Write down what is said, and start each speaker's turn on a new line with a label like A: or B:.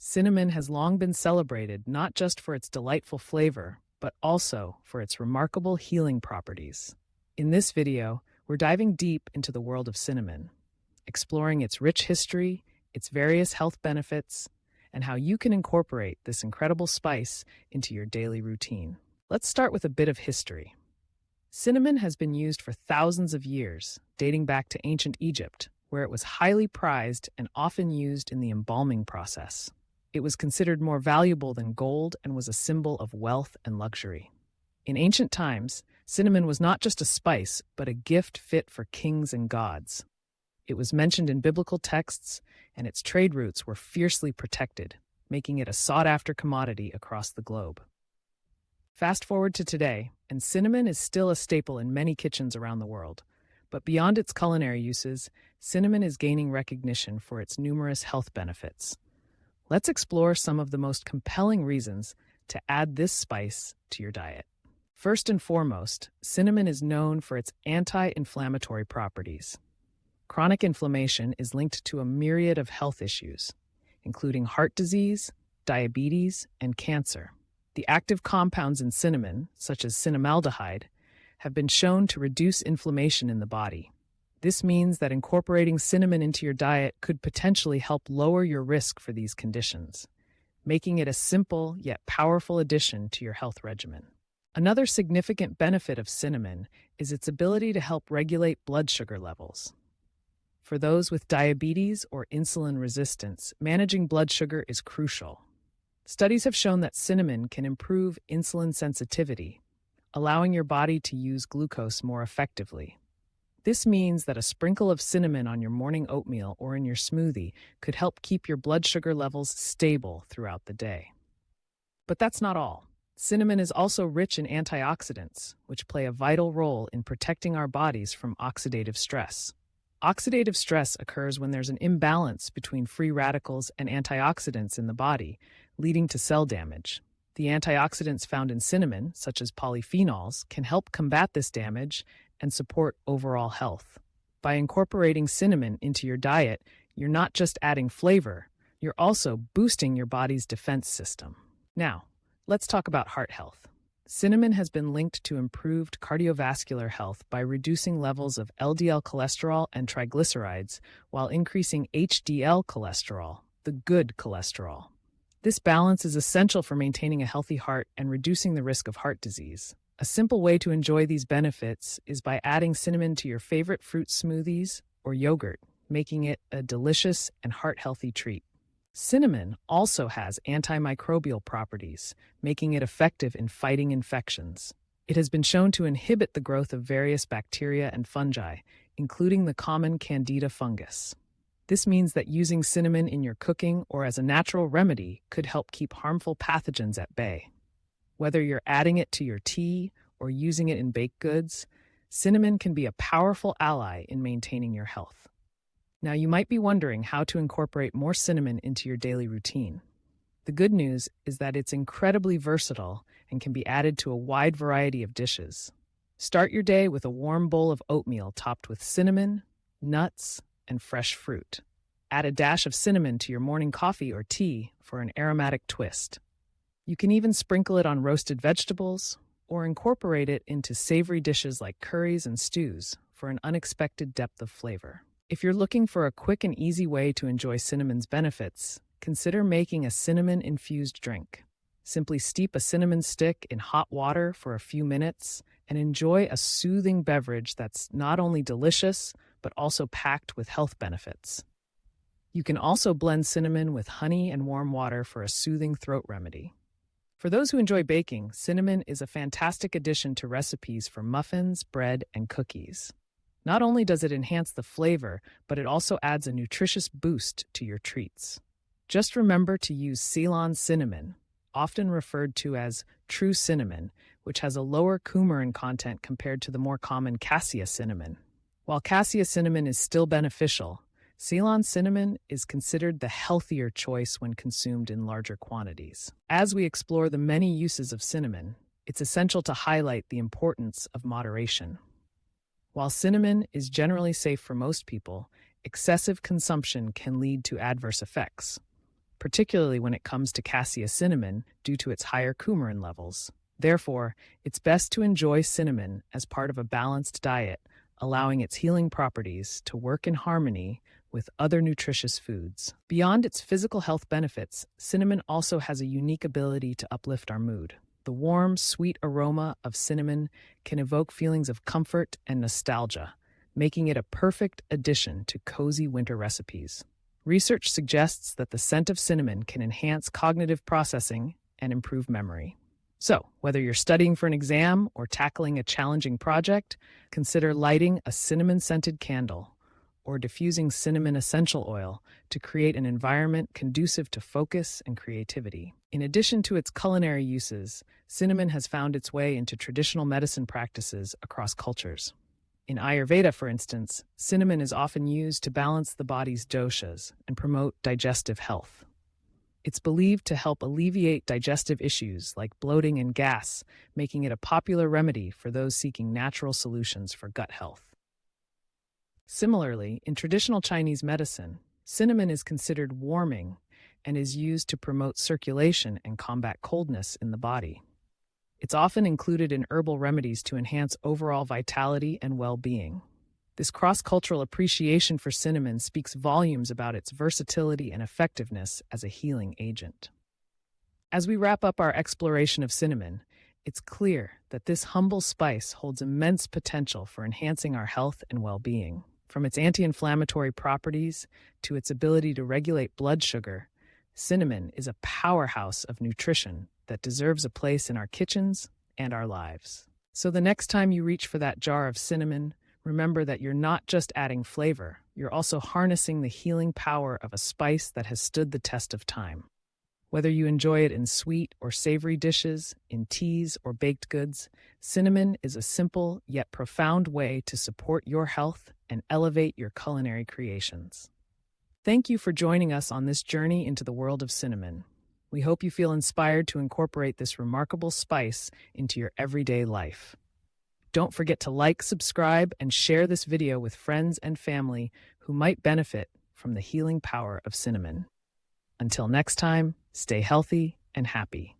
A: Cinnamon has long been celebrated not just for its delightful flavor, but also for its remarkable healing properties. In this video, we're diving deep into the world of cinnamon, exploring its rich history, its various health benefits, and how you can incorporate this incredible spice into your daily routine. Let's start with a bit of history. Cinnamon has been used for thousands of years, dating back to ancient Egypt, where it was highly prized and often used in the embalming process. It was considered more valuable than gold and was a symbol of wealth and luxury. In ancient times, cinnamon was not just a spice, but a gift fit for kings and gods. It was mentioned in biblical texts, and its trade routes were fiercely protected, making it a sought-after commodity across the globe. Fast forward to today, and cinnamon is still a staple in many kitchens around the world. But beyond its culinary uses, cinnamon is gaining recognition for its numerous health benefits. Let's explore some of the most compelling reasons to add this spice to your diet. First and foremost, cinnamon is known for its anti-inflammatory properties. Chronic inflammation is linked to a myriad of health issues, including heart disease, diabetes, and cancer. The active compounds in cinnamon, such as cinnamaldehyde, have been shown to reduce inflammation in the body. This means that incorporating cinnamon into your diet could potentially help lower your risk for these conditions, making it a simple yet powerful addition to your health regimen. Another significant benefit of cinnamon is its ability to help regulate blood sugar levels. For those with diabetes or insulin resistance, managing blood sugar is crucial. Studies have shown that cinnamon can improve insulin sensitivity, allowing your body to use glucose more effectively. This means that a sprinkle of cinnamon on your morning oatmeal or in your smoothie could help keep your blood sugar levels stable throughout the day. But that's not all. Cinnamon is also rich in antioxidants, which play a vital role in protecting our bodies from oxidative stress. Oxidative stress occurs when there's an imbalance between free radicals and antioxidants in the body, leading to cell damage. The antioxidants found in cinnamon, such as polyphenols, can help combat this damage and support overall health. By incorporating cinnamon into your diet, you're not just adding flavor, you're also boosting your body's defense system. Now, let's talk about heart health. Cinnamon has been linked to improved cardiovascular health by reducing levels of LDL cholesterol and triglycerides while increasing HDL cholesterol, the good cholesterol. This balance is essential for maintaining a healthy heart and reducing the risk of heart disease. A simple way to enjoy these benefits is by adding cinnamon to your favorite fruit smoothies or yogurt, making it a delicious and heart-healthy treat. Cinnamon also has antimicrobial properties, making it effective in fighting infections. It has been shown to inhibit the growth of various bacteria and fungi, including the common Candida fungus. This means that using cinnamon in your cooking or as a natural remedy could help keep harmful pathogens at bay. Whether you're adding it to your tea or using it in baked goods, cinnamon can be a powerful ally in maintaining your health. Now, you might be wondering how to incorporate more cinnamon into your daily routine. The good news is that it's incredibly versatile and can be added to a wide variety of dishes. Start your day with a warm bowl of oatmeal topped with cinnamon, nuts, and fresh fruit. Add a dash of cinnamon to your morning coffee or tea for an aromatic twist. You can even sprinkle it on roasted vegetables or incorporate it into savory dishes like curries and stews for an unexpected depth of flavor. If you're looking for a quick and easy way to enjoy cinnamon's benefits, consider making a cinnamon-infused drink. Simply steep a cinnamon stick in hot water for a few minutes and enjoy a soothing beverage that's not only delicious, but also packed with health benefits. You can also blend cinnamon with honey and warm water for a soothing throat remedy. For those who enjoy baking, cinnamon is a fantastic addition to recipes for muffins, bread, and cookies. Not only does it enhance the flavor, but it also adds a nutritious boost to your treats. Just remember to use Ceylon cinnamon, often referred to as true cinnamon, which has a lower coumarin content compared to the more common cassia cinnamon. While cassia cinnamon is still beneficial, Ceylon cinnamon is considered the healthier choice when consumed in larger quantities. As we explore the many uses of cinnamon, it's essential to highlight the importance of moderation. While cinnamon is generally safe for most people, excessive consumption can lead to adverse effects. particularly when it comes to cassia cinnamon due to its higher coumarin levels. Therefore, it's best to enjoy cinnamon as part of a balanced diet, allowing its healing properties to work in harmony with other nutritious foods. Beyond its physical health benefits, cinnamon also has a unique ability to uplift our mood. The warm, sweet aroma of cinnamon can evoke feelings of comfort and nostalgia, making it a perfect addition to cozy winter recipes. Research suggests that the scent of cinnamon can enhance cognitive processing and improve memory. So, whether you're studying for an exam or tackling a challenging project, consider lighting a cinnamon-scented candle or diffusing cinnamon essential oil to create an environment conducive to focus and creativity. In addition to its culinary uses, cinnamon has found its way into traditional medicine practices across cultures. In Ayurveda, for instance, cinnamon is often used to balance the body's doshas and promote digestive health. It's believed to help alleviate digestive issues like bloating and gas, making it a popular remedy for those seeking natural solutions for gut health. Similarly, in traditional Chinese medicine, cinnamon is considered warming and is used to promote circulation and combat coldness in the body. It's often included in herbal remedies to enhance overall vitality and well-being. This cross-cultural appreciation for cinnamon speaks volumes about its versatility and effectiveness as a healing agent. As we wrap up our exploration of cinnamon, it's clear that this humble spice holds immense potential for enhancing our health and well-being. From its anti-inflammatory properties to its ability to regulate blood sugar, cinnamon is a powerhouse of nutrition that deserves a place in our kitchens and our lives. So the next time you reach for that jar of cinnamon, remember that you're not just adding flavor, you're also harnessing the healing power of a spice that has stood the test of time. Whether you enjoy it in sweet or savory dishes, in teas or baked goods, cinnamon is a simple yet profound way to support your health and elevate your culinary creations. Thank you for joining us on this journey into the world of cinnamon. We hope you feel inspired to incorporate this remarkable spice into your everyday life. Don't forget to like, subscribe, and share this video with friends and family who might benefit from the healing power of cinnamon. Until next time, stay healthy and happy.